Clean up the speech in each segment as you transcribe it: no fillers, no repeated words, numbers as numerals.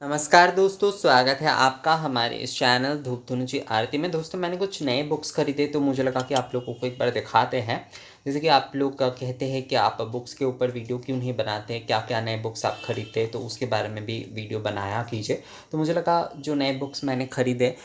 नमस्कार दोस्तों, स्वागत है आपका हमारे इस चैनल धूप धुनुची आरती में। दोस्तों, मैंने कुछ नए बुक्स खरीदे तो मुझे लगा कि आप लोगों को एक बार दिखाते हैं। जैसे कि आप लोग कहते हैं कि आप बुक्स के ऊपर वीडियो क्यों नहीं बनाते हैं, क्या-क्या नए बुक्स आप खरीदते हैं, तो उसके बारे में भी वीडियो बनाया कीजिए। तो मुझे लगा जो नए बुक्स मैंने खरीदे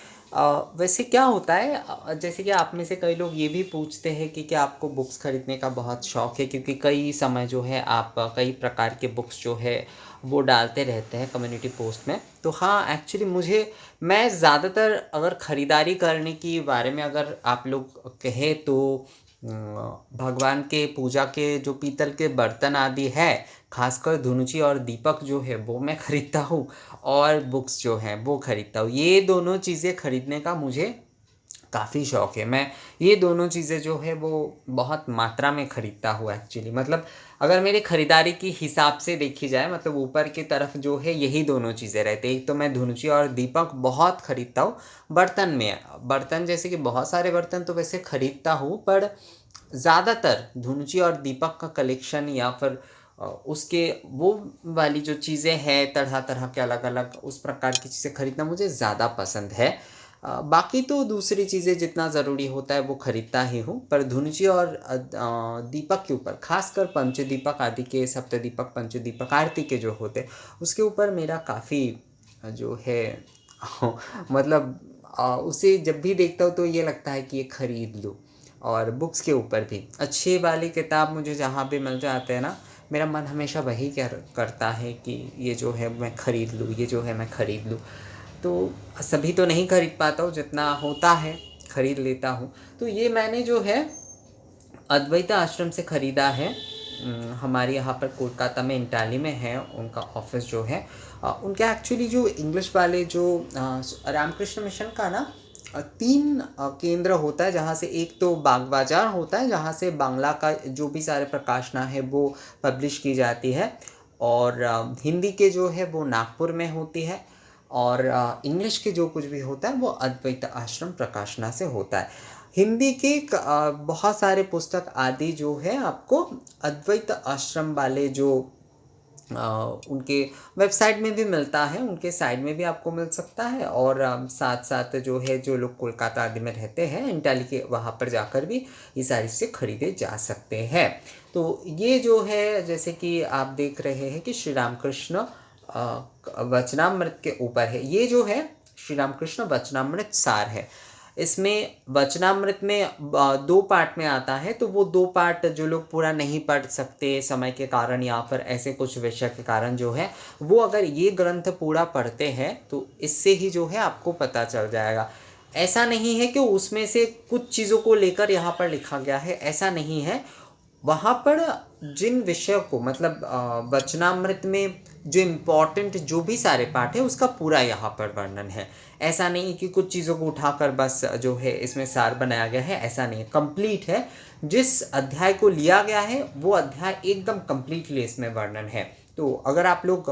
वैसे क्या होता है, जैसे कि आप में से कई लोग ये भी पूछते हैं कि क्या आपको बुक्स खरीदने का बहुत शौक है, क्योंकि कई समय जो है आप कई प्रकार के बुक्स जो है वो डालते रहते हैं कम्युनिटी पोस्ट में। तो हाँ, एक्चुअली मैं ज़्यादातर अगर ख़रीदारी करने की बारे में अगर आप लोग कहें तो भगवान के पूजा के जो पीतल के बर्तन आदि है, ख़ासकर धुनुची और दीपक जो है वो मैं ख़रीदता हूँ, और बुक्स जो हैं वो ख़रीदता हूँ। ये दोनों चीज़ें ख़रीदने का मुझे काफ़ी शौक है। मैं ये दोनों चीज़ें जो है वो बहुत मात्रा में खरीदता हूँ एक्चुअली। मतलब अगर मेरी खरीदारी की हिसाब से देखी जाए, मतलब ऊपर की तरफ जो है यही दोनों चीज़ें रहती हैं। एक तो मैं धुनुची और दीपक बहुत खरीदता हूँ। बर्तन जैसे कि बहुत सारे बर्तन तो वैसे खरीदता हूँ, पर ज़्यादातर धुनुची और दीपक का कलेक्शन या फिर उसके वो वाली जो चीज़ें हैं तरह-तरह के अलग-अलग उस प्रकार की चीज़ें खरीदना मुझे ज़्यादा पसंद है। बाकी तो दूसरी चीज़ें जितना ज़रूरी होता है वो खरीदता ही हूँ, पर धुनुची और दीपक के ऊपर ख़ासकर पंचदीपक आदि के, सप्तदीपक, पंचदीपक आरती के जो होते हैं, उसके ऊपर मेरा काफ़ी जो है मतलब उसे जब भी देखता हूँ तो ये लगता है कि ये खरीद लूँ। और बुक्स के ऊपर भी अच्छी वाली किताब मुझे जहाँ भी मिल जाते हैं ना, मेरा मन हमेशा वही करता है कि ये जो है मैं खरीद लूँ, ये जो है मैं खरीद लूँ। तो सभी तो नहीं खरीद पाता हूँ, जितना होता है खरीद लेता हूँ। तो ये मैंने जो है अद्वैत आश्रम से ख़रीदा है। हमारे यहाँ पर कोलकाता में इंटाली में है उनका ऑफ़िस जो है। उनके एक्चुअली जो इंग्लिश वाले जो रामकृष्ण मिशन का ना 3 केंद्र होता है, जहाँ से एक तो बाग बाज़ार होता है, जहाँ से बांग्ला का जो भी सारे प्रकाशना है वो पब्लिश की जाती है, और हिंदी के जो है वो नागपुर में होती है, और इंग्लिश के जो कुछ भी होता है वो अद्वैत आश्रम प्रकाशना से होता है। हिंदी के बहुत सारे पुस्तक आदि जो है आपको अद्वैत आश्रम वाले जो उनके वेबसाइट में भी मिलता है, उनके साइट में भी आपको मिल सकता है, और साथ-साथ जो है जो लोग कोलकाता आदि में रहते हैं, इंटाली के वहाँ पर जाकर भी ये सारी चीज़ें खरीदे जा सकते हैं। तो ये जो है जैसे कि आप देख रहे हैं कि श्री रामकृष्ण वचनामृत के ऊपर है। ये जो है श्री रामकृष्ण वचनामृत सार है। इसमें वचनामृत में 2 पार्ट में आता है, तो वो 2 पार्ट जो लोग पूरा नहीं पढ़ सकते समय के कारण या फिर ऐसे कुछ विषय के कारण जो है, वो अगर ये ग्रंथ पूरा पढ़ते हैं तो इससे ही जो है आपको पता चल जाएगा। ऐसा नहीं है कि उसमें से कुछ चीज़ों को लेकर यहाँ पर लिखा गया है, ऐसा नहीं है। वहाँ पर जिन विषयों को मतलब वचनामृत में जो इम्पोर्टेंट जो भी सारे पाठ है उसका पूरा यहाँ पर वर्णन है। ऐसा नहीं कि कुछ चीज़ों को उठाकर बस जो है इसमें सार बनाया गया है, ऐसा नहीं है, कंप्लीट है। जिस अध्याय को लिया गया है वो अध्याय एकदम कंप्लीटली इसमें वर्णन है। तो अगर आप लोग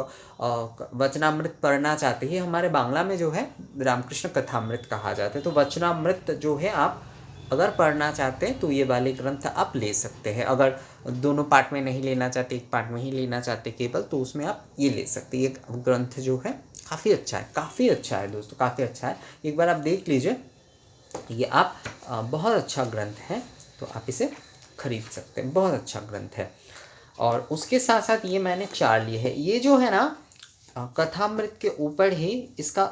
वचनामृत पढ़ना चाहते हैं, हमारे बांग्ला में जो है रामकृष्ण कथामृत कहा जाता है, तो वचनामृत जो है आप अगर पढ़ना चाहते हैं तो ये वाले ग्रंथ आप ले सकते हैं। अगर दोनों पार्ट में नहीं लेना चाहते, एक पार्ट में ही लेना चाहते केवल, तो उसमें आप ये ले सकते हैं। ये ग्रंथ जो है काफ़ी अच्छा है दोस्तों, काफ़ी अच्छा है। एक बार आप देख लीजिए, ये आप बहुत अच्छा ग्रंथ है, तो आप इसे खरीद सकते हैं, बहुत अच्छा ग्रंथ है। और उसके साथ-साथ ये मैंने 4 लिए हैं। ये जो है ना कथामृत के ऊपर ही इसका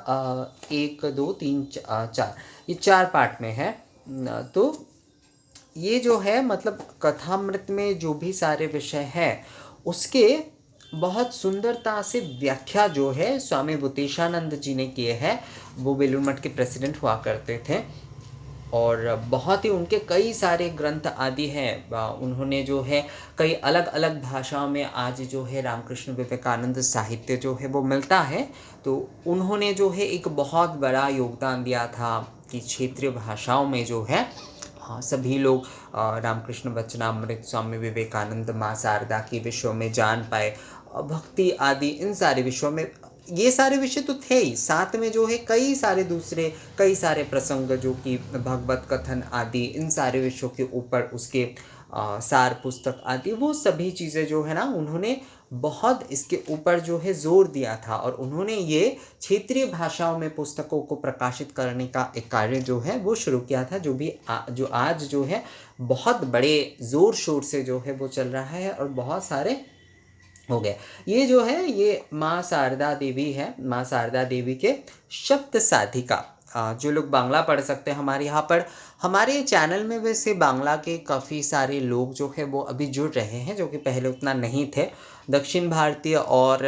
1, 2, 3, 4 ये 4 पार्ट में है। तो ये जो है मतलब कथामृत में जो भी सारे विषय हैं, उसके बहुत सुंदरता से व्याख्या जो है स्वामी भूतेशानंद जी ने किए हैं। वो बेलूर मठ के प्रेसिडेंट हुआ करते थे, और बहुत ही उनके कई सारे ग्रंथ आदि हैं। उन्होंने जो है कई अलग-अलग भाषाओं में आज जो है रामकृष्ण विवेकानंद साहित्य जो है वो मिलता है। तो उन्होंने जो है एक बहुत बड़ा योगदान दिया था कि क्षेत्रीय भाषाओं में जो है हाँ, सभी लोग रामकृष्ण वचनामृत, स्वामी विवेकानंद, माँ शारदा के विषयों में जान पाए। भक्ति आदि इन सारे विषयों में, ये सारे विषय तो थे ही, साथ में जो है कई सारे प्रसंग जो कि भागवत कथन आदि इन सारे विषयों के ऊपर उसके सार पुस्तक आदि वो सभी चीज़ें जो है ना उन्होंने बहुत इसके ऊपर जो है ज़ोर दिया था और उन्होंने ये क्षेत्रीय भाषाओं में पुस्तकों को प्रकाशित करने का एक कार्य जो है वो शुरू किया था, जो आज जो है बहुत बड़े ज़ोर शोर से जो है वो चल रहा है और बहुत सारे हो गए। ये जो है ये माँ शारदा देवी है, माँ शारदा देवी के शब्द साधिका। जो लोग बांग्ला पढ़ सकते हैं हमारे यहाँ पर, हमारे चैनल में वैसे बांग्ला के काफ़ी सारे लोग जो है वो अभी जुड़ रहे हैं, जो कि पहले उतना नहीं थे। दक्षिण भारतीय और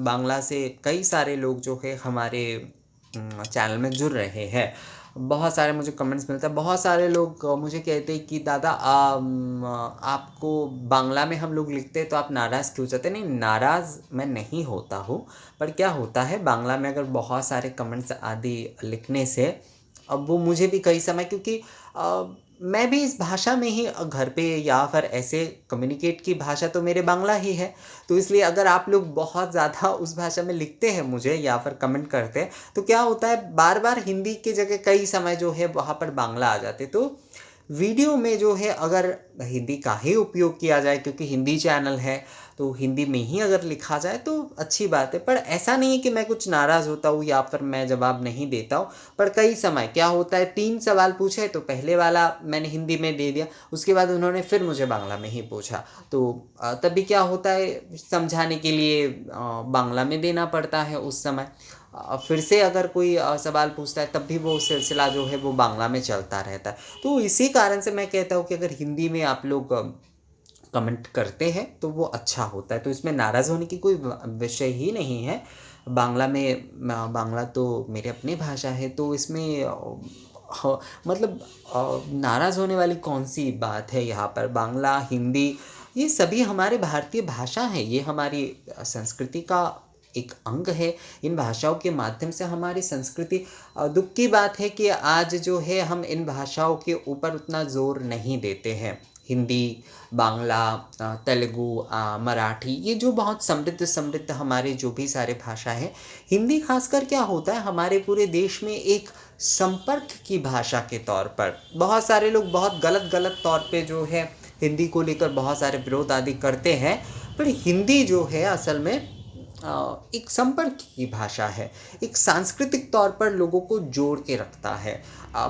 बांग्ला से कई सारे लोग जो है हमारे चैनल में जुड़ रहे हैं। बहुत सारे मुझे कमेंट्स मिलता है, बहुत सारे लोग मुझे कहते हैं कि दादा आपको बांग्ला में हम लोग लिखते हैं तो आप नाराज़ क्यों जाते? नहीं, नाराज़ मैं नहीं होता हूँ, पर क्या होता है बांग्ला में अगर बहुत सारे कमेंट्स आदि लिखने से, अब वो मुझे भी कई समय, क्योंकि मैं भी इस भाषा में ही घर पे या फिर ऐसे कम्युनिकेट की भाषा तो मेरे बांग्ला ही है, तो इसलिए अगर आप लोग बहुत ज़्यादा उस भाषा में लिखते हैं मुझे या फिर कमेंट करते हैं तो क्या होता है, बार बार हिंदी की जगह कई समय जो है वहाँ पर बांग्ला आ जाते। तो वीडियो में जो है अगर हिंदी का ही उपयोग किया जाए, क्योंकि हिंदी चैनल है तो हिंदी में ही अगर लिखा जाए तो अच्छी बात है। पर ऐसा नहीं है कि मैं कुछ नाराज़ होता हूँ या फिर मैं जवाब नहीं देता हूँ, पर कई समय क्या होता है 3 सवाल पूछे तो पहले वाला मैंने हिंदी में दे दिया, उसके बाद उन्होंने फिर मुझे बांग्ला में ही पूछा, तो तभी क्या होता है समझाने के लिए बांग्ला में देना पड़ता है उस समय। फिर से अगर कोई सवाल पूछता है तब भी वो सिलसिला जो है वो बांग्ला में चलता रहता है। तो इसी कारण से मैं कहता हूँ कि अगर हिंदी में आप लोग कमेंट करते हैं तो वो अच्छा होता है, तो इसमें नाराज़ होने की कोई विषय ही नहीं है। बांग्ला तो मेरी अपनी भाषा है, तो इसमें मतलब नाराज़ होने वाली कौन सी बात है यहाँ पर। बांग्ला, हिंदी ये सभी हमारे भारतीय भाषा हैं, ये हमारी संस्कृति का एक अंग है। इन भाषाओं के माध्यम से हमारी संस्कृति, दुख की बात है कि आज जो है हम इन भाषाओं के ऊपर उतना ज़ोर नहीं देते हैं। हिंदी, बांग्ला, तेलुगु, मराठी, ये जो बहुत समृद्ध हमारे जो भी सारे भाषा हैं, हिंदी खासकर क्या होता है हमारे पूरे देश में एक संपर्क की भाषा के तौर पर। बहुत सारे लोग बहुत गलत तौर पे जो है हिंदी को लेकर बहुत सारे विरोध आदि करते हैं, पर हिंदी जो है असल में एक संपर्क की भाषा है, एक सांस्कृतिक तौर पर लोगों को जोड़ के रखता है।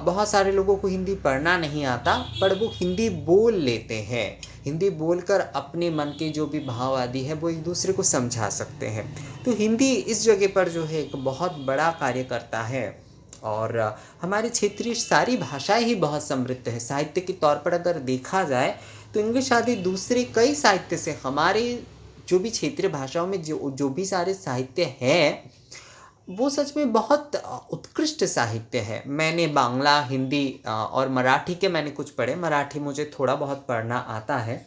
बहुत सारे लोगों को हिंदी पढ़ना नहीं आता, पर वो हिंदी बोल लेते हैं, हिंदी बोलकर अपने मन के जो भी भाव आदि है वो एक दूसरे को समझा सकते हैं। तो हिंदी इस जगह पर जो है एक बहुत बड़ा कार्य करता है। और हमारी क्षेत्रीय सारी भाषाएं ही बहुत समृद्ध है। साहित्य के तौर पर अगर देखा जाए तो इंग्लिश आदि दूसरे कई साहित्य से हमारे जो भी क्षेत्रीय भाषाओं में जो भी सारे साहित्य हैं वो सच में बहुत उत्कृष्ट साहित्य है। मैंने बांग्ला, हिंदी और मराठी के मैंने कुछ पढ़े। मराठी मुझे थोड़ा बहुत पढ़ना आता है,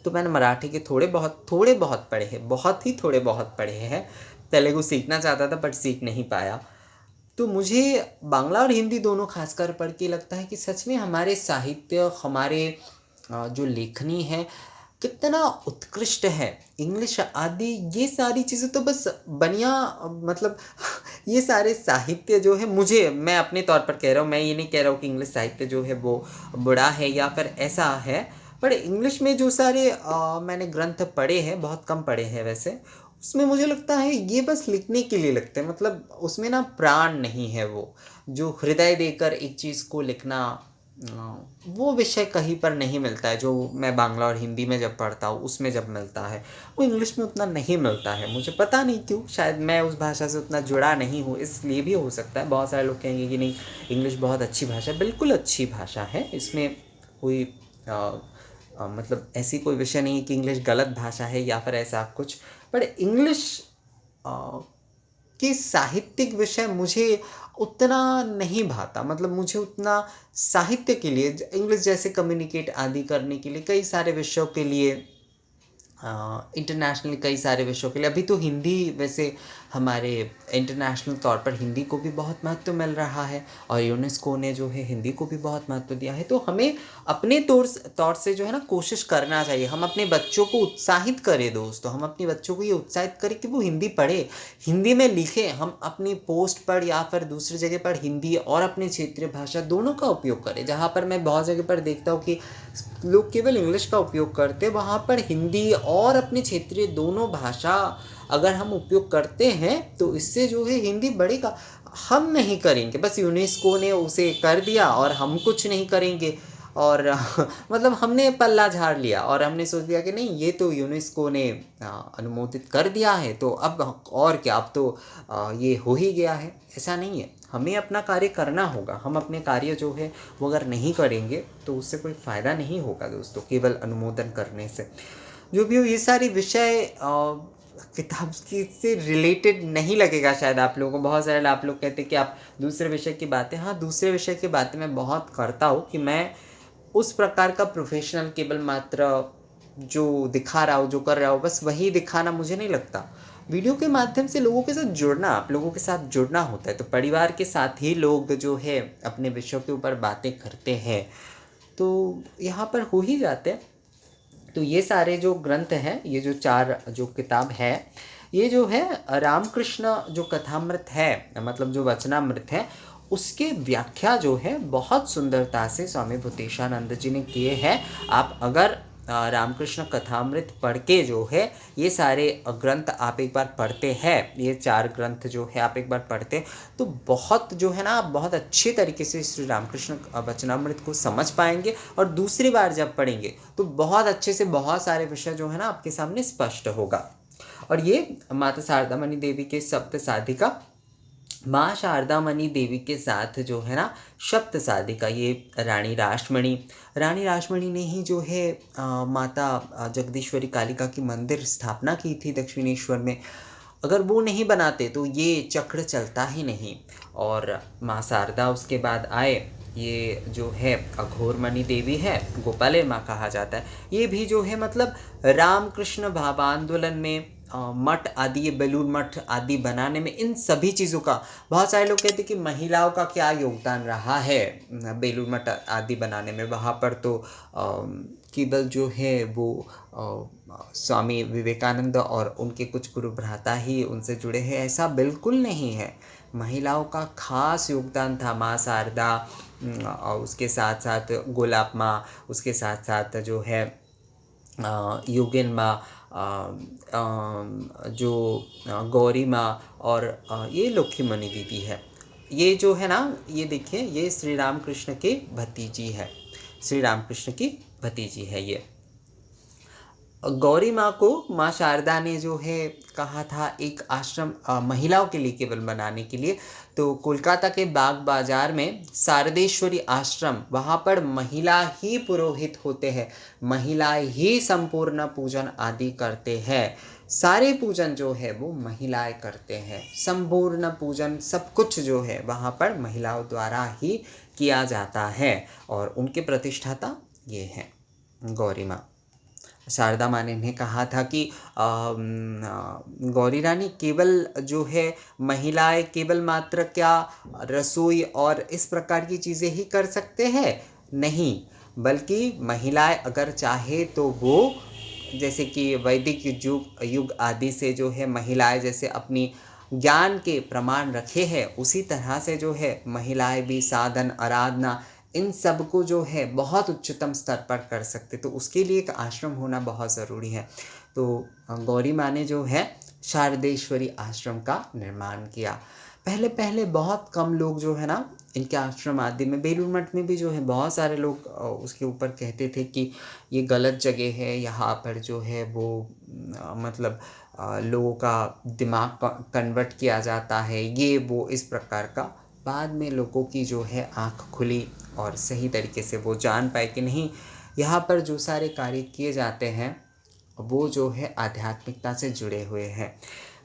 तो मैंने मराठी के थोड़े बहुत पढ़े हैं, बहुत ही थोड़े बहुत पढ़े हैं। तेलुगु सीखना चाहता था पर सीख नहीं पाया। तो मुझे बांग्ला और हिंदी दोनों खासकर पढ़ के लगता है कि सच में हमारे साहित्य, हमारे जो लेखनी है कितना उत्कृष्ट है। इंग्लिश आदि ये सारी चीज़ें तो बस बनिया, मतलब ये सारे साहित्य जो है, मैं अपने तौर पर कह रहा हूँ, मैं ये नहीं कह रहा हूँ कि इंग्लिश साहित्य जो है वो बुरा है या फिर ऐसा है, पर इंग्लिश में जो सारे मैंने ग्रंथ पढ़े हैं, बहुत कम पढ़े हैं वैसे, उसमें मुझे लगता है ये बस लिखने के लिए लगते हैं, मतलब उसमें ना प्राण नहीं है। वो जो हृदय देकर एक चीज़ को लिखना, वो विषय कहीं पर नहीं मिलता है, जो मैं बांग्ला और हिंदी में जब पढ़ता हूँ उसमें जब मिलता है, वो इंग्लिश में उतना नहीं मिलता है। मुझे पता नहीं क्यों, शायद मैं उस भाषा से उतना जुड़ा नहीं हूँ, इसलिए भी हो सकता है। बहुत सारे लोग कहेंगे कि नहीं, इंग्लिश बहुत अच्छी भाषा है। बिल्कुल अच्छी भाषा है, इसमें कोई मतलब ऐसी कोई विषय नहीं है कि इंग्लिश गलत भाषा है या फिर ऐसा कुछ। पर इंग्लिश कि साहित्यिक विषय मुझे उतना नहीं भाता, मतलब मुझे उतना साहित्य के लिए, इंग्लिश जैसे कम्युनिकेट आदि करने के लिए कई सारे विषयों के लिए, इंटरनेशनल कई सारे विषयों के लिए, अभी तो हिंदी वैसे हमारे इंटरनेशनल तौर पर हिंदी को भी बहुत महत्व मिल रहा है और यूनेस्को ने जो है हिंदी को भी बहुत महत्व दिया है। तो हमें अपने तौर से जो है ना कोशिश करना चाहिए। हम अपने बच्चों को उत्साहित करें दोस्तों, हम अपने बच्चों को ये उत्साहित करें कि वो हिंदी पढ़े, हिंदी में लिखें। हम अपनी पोस्ट पर या फिर दूसरी जगह पर हिंदी और अपनी क्षेत्रीय भाषा दोनों का उपयोग करें। जहाँ पर मैं बहुत जगह पर देखता हूँ कि लोग केवल इंग्लिश का उपयोग करते, वहाँ पर हिंदी और अपने क्षेत्रीय दोनों भाषा अगर हम उपयोग करते हैं तो इससे जो है हिंदी बढ़ेगा। हम नहीं करेंगे, बस यूनेस्को ने उसे कर दिया और हम कुछ नहीं करेंगे, और मतलब हमने पल्ला झाड़ लिया और हमने सोच लिया कि नहीं, ये तो यूनेस्को ने अनुमोदित कर दिया है तो अब और क्या, अब तो ये हो ही गया है। ऐसा नहीं है, हमें अपना कार्य करना होगा। हम अपने कार्य जो है वो अगर नहीं करेंगे तो उससे कोई फ़ायदा नहीं होगा दोस्तों, केवल अनुमोदन करने से। जो भी हो, ये सारी विषय किताब की से रिलेटेड नहीं लगेगा शायद आप लोगों को। बहुत सारे आप लोग कहते हैं कि आप दूसरे विषय की बातें, हाँ दूसरे विषय की बातें मैं बहुत करता हूँ कि मैं उस प्रकार का प्रोफेशनल केवल मात्र जो दिखा रहा हो, जो कर रहा हो, बस वही दिखाना मुझे नहीं लगता। वीडियो के माध्यम से लोगों के साथ जुड़ना, आप लोगों के साथ जुड़ना होता है। तो परिवार के साथ ही लोग जो है अपने विषयों के ऊपर बातें करते हैं, तो यहाँ पर हो ही जाते हैं। तो ये सारे जो ग्रंथ हैं, ये जो 4 जो किताब है, ये जो है रामकृष्ण जो कथामृत है, मतलब जो वचनामृत है, उसके व्याख्या जो है बहुत सुंदरता से स्वामी भूतेशानंद जी ने किए हैं। आप अगर रामकृष्ण कथामृत पढ़ के जो है ये सारे ग्रंथ आप एक बार पढ़ते हैं, ये 4 ग्रंथ जो है आप एक बार पढ़ते, तो बहुत जो है ना, आप बहुत अच्छे तरीके से श्री रामकृष्ण वचनामृत को समझ पाएंगे। और दूसरी बार जब पढ़ेंगे तो बहुत अच्छे से बहुत सारे विषय जो है ना आपके सामने स्पष्ट होगा। और ये माता शारदा मणि देवी के सप्त साधिका, माँ शारदा मणि देवी के साथ जो है ना सप्त साधिका, ये रानी रासमणि ने ही जो है माता जगदीश्वरी कालिका की मंदिर स्थापना की थी दक्षिणेश्वर में। अगर वो नहीं बनाते तो ये चक्र चलता ही नहीं। और माँ शारदा उसके बाद आए, ये जो है अघोरमणि देवी है, गोपाल माँ कहा जाता है। ये भी जो है मतलब रामकृष्ण भावांदोलन में मठ आदि, ये बेलूर मठ आदि बनाने में, इन सभी चीज़ों का, बहुत सारे लोग कहते हैं कि महिलाओं का क्या योगदान रहा है बेलूर मठ आदि बनाने में। वहाँ पर तो केवल जो है वो स्वामी विवेकानंद और उनके कुछ गुरु भ्राता ही उनसे जुड़े हैं, ऐसा बिल्कुल नहीं है। महिलाओं का खास योगदान था। माँ शारदा और उसके साथ साथ गोलाब माँ, उसके साथ साथ जो है योगिन माँ, जो गौरी माँ, और ये लक्ष्मीमणि दीदी है। ये जो है ना, ये देखिए, ये श्री राम कृष्ण की भतीजी है, श्री राम कृष्ण की भतीजी है ये। गौरी माँ को माँ शारदा ने जो है कहा था एक आश्रम महिलाओं के लिए केवल बनाने के लिए। तो कोलकाता के बाग बाजार में शारदेश्वरी आश्रम, वहाँ पर महिला ही पुरोहित होते हैं, महिला ही संपूर्ण पूजन आदि करते हैं। सारे पूजन जो है वो महिलाएं करते हैं, संपूर्ण पूजन सब कुछ जो है वहाँ पर महिलाओं द्वारा ही किया जाता है। और उनके प्रतिष्ठाता ये हैं गौरी माँ। शारदा माँ ने इन्हें कहा था कि गौरी रानी, केवल जो है महिलाएं केवल मात्र क्या रसोई और इस प्रकार की चीज़ें ही कर सकते हैं? नहीं, बल्कि महिलाएं अगर चाहे तो वो, जैसे कि वैदिक युग आदि से जो है महिलाएं जैसे अपनी ज्ञान के प्रमाण रखे हैं, उसी तरह से जो है महिलाएं भी साधन, आराधना, इन सब को जो है बहुत उच्चतम स्तर पर कर सकते। तो उसके लिए एक आश्रम होना बहुत ज़रूरी है। तो गौरी माँ ने जो है शारदेश्वरी आश्रम का निर्माण किया। पहले पहले बहुत कम लोग जो है ना इनके आश्रम आदि में, बेलूर मठ में भी जो है बहुत सारे लोग उसके ऊपर कहते थे कि ये गलत जगह है, यहाँ पर जो है वो मतलब लोगों का दिमाग कन्वर्ट किया जाता है, ये वो इस प्रकार का। बाद में लोगों की जो है आँख खुली और सही तरीके से वो जान पाए कि नहीं, यहाँ पर जो सारे कार्य किए जाते हैं वो जो है आध्यात्मिकता से जुड़े हुए हैं।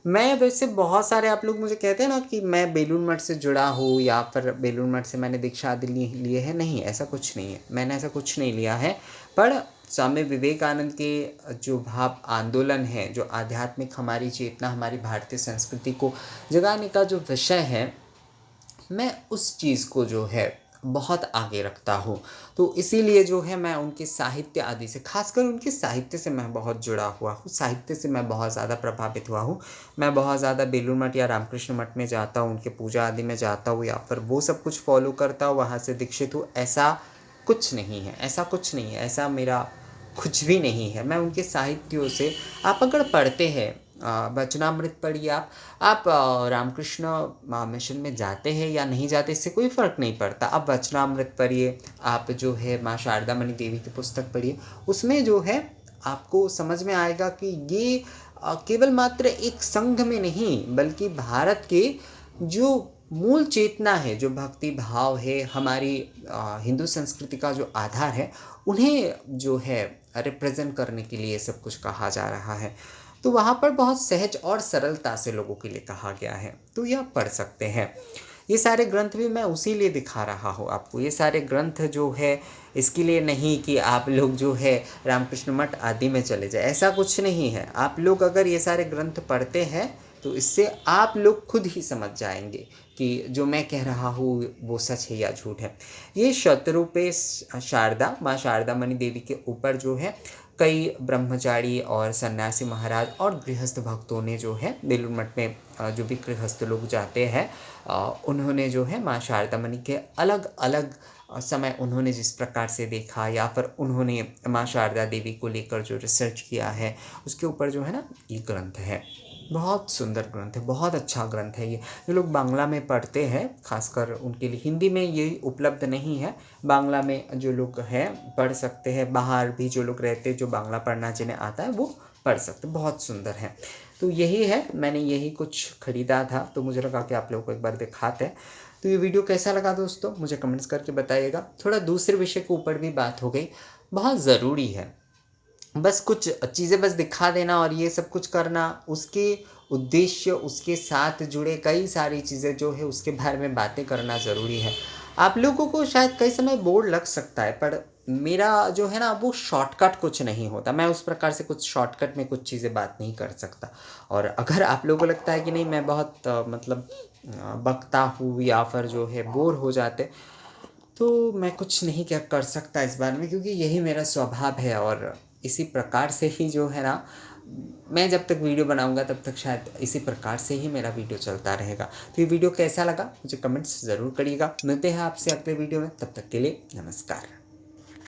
मैं वैसे बहुत सारे, आप लोग मुझे कहते हैं ना कि मैं बेलूर मठ से जुड़ा हूँ या फिर बेलूर मठ से मैंने दीक्षा आदि लिए है, नहीं, ऐसा कुछ नहीं है, मैंने ऐसा कुछ नहीं लिया है। पर स्वामी विवेकानंद के जो भाव आंदोलन है, जो आध्यात्मिक हमारी चेतना, हमारी भारतीय संस्कृति को जगाने का जो विषय है, मैं उस चीज़ को जो है बहुत आगे रखता हूँ। तो इसीलिए जो है मैं उनके साहित्य आदि से, खासकर उनके साहित्य से मैं बहुत जुड़ा हुआ हूँ, साहित्य से मैं बहुत ज़्यादा प्रभावित हुआ हूँ। मैं बहुत ज़्यादा बेलूर मठ या रामकृष्ण मठ में जाता हूँ, उनके पूजा आदि में जाता हूँ या फिर वो सब कुछ फॉलो करता हूँ, वहाँ से दीक्षित हूँ, ऐसा कुछ नहीं है, ऐसा कुछ नहीं है। ऐसा मेरा कुछ भी नहीं है। मैं उनके साहित्यों से, आप अगर पढ़ते हैं वचनामृत पढ़िए आप रामकृष्ण मिशन में जाते हैं या नहीं जाते इससे कोई फ़र्क नहीं पड़ता। आप वचनामृत पढ़िए, आप जो है माँ शारदा मणि देवी की पुस्तक पढ़िए, उसमें जो है आपको समझ में आएगा कि ये केवल मात्र एक संघ में नहीं बल्कि भारत के जो मूल चेतना है, जो भक्ति भाव है, हमारी हिंदू संस्कृति का जो आधार है, उन्हें जो है रिप्रेजेंट करने के लिए सब कुछ कहा जा रहा है। तो वहाँ पर बहुत सहज और सरलता से लोगों के लिए कहा गया है, तो यह पढ़ सकते हैं। ये सारे ग्रंथ भी मैं उसी लिए दिखा रहा हूँ आपको। ये सारे ग्रंथ जो है इसके लिए नहीं कि आप लोग जो है रामकृष्ण मठ आदि में चले जाए, ऐसा कुछ नहीं है। आप लोग अगर ये सारे ग्रंथ पढ़ते हैं तो इससे आप लोग खुद ही समझ जाएंगे कि जो मैं कह रहा हूँ वो सच है या झूठ है। ये शतरूपे शारदा माँ शारदा मणि देवी के ऊपर जो है कई ब्रह्मचारी और सन्यासी महाराज और गृहस्थ भक्तों ने जो है बेलूर मठ में जो भी गृहस्थ लोग जाते हैं उन्होंने जो है माँ शारदा मणि के अलग अलग समय उन्होंने जिस प्रकार से देखा या फिर उन्होंने माँ शारदा देवी को लेकर जो रिसर्च किया है उसके ऊपर जो है ना ये ग्रंथ है। बहुत सुंदर ग्रंथ है, बहुत अच्छा ग्रंथ है ये। जो लोग बांग्ला में पढ़ते हैं खासकर उनके लिए, हिंदी में ये उपलब्ध नहीं है, बांग्ला में जो लोग हैं पढ़ सकते हैं। बाहर भी जो लोग रहते हैं जो बांग्ला पढ़ना जिन्हें आता है वो पढ़ सकते, बहुत सुंदर है। तो यही है, मैंने यही कुछ ख़रीदा था तो मुझे लगा कि आप लोगों को एक बार दिखाते हैं। तो ये वीडियो कैसा लगा दोस्तों मुझे कमेंट्स करके बताइएगा। थोड़ा दूसरे विषय के ऊपर भी बात हो गई, बहुत ज़रूरी है। बस कुछ चीज़ें बस दिखा देना और ये सब कुछ करना, उसके उद्देश्य उसके साथ जुड़े कई सारी चीज़ें जो है उसके बारे में बातें करना ज़रूरी है। आप लोगों को शायद कई समय बोर लग सकता है पर मेरा जो है ना वो शॉर्टकट कुछ नहीं होता। मैं उस प्रकार से कुछ शॉर्टकट में कुछ चीज़ें बात नहीं कर सकता। और अगर आप लोगों को लगता है कि नहीं मैं बहुत बकता हूँ या फिर जो है बोर हो जाते, तो मैं कुछ नहीं क्या कर सकता इस बारे में, क्योंकि यही मेरा स्वभाव है। और इसी प्रकार से ही जो है ना मैं जब तक वीडियो बनाऊंगा तब तक शायद इसी प्रकार से ही मेरा वीडियो चलता रहेगा। तो ये वीडियो कैसा लगा मुझे कमेंट्स ज़रूर करिएगा। मिलते हैं आपसे अगले वीडियो में, तब तक के लिए नमस्कार।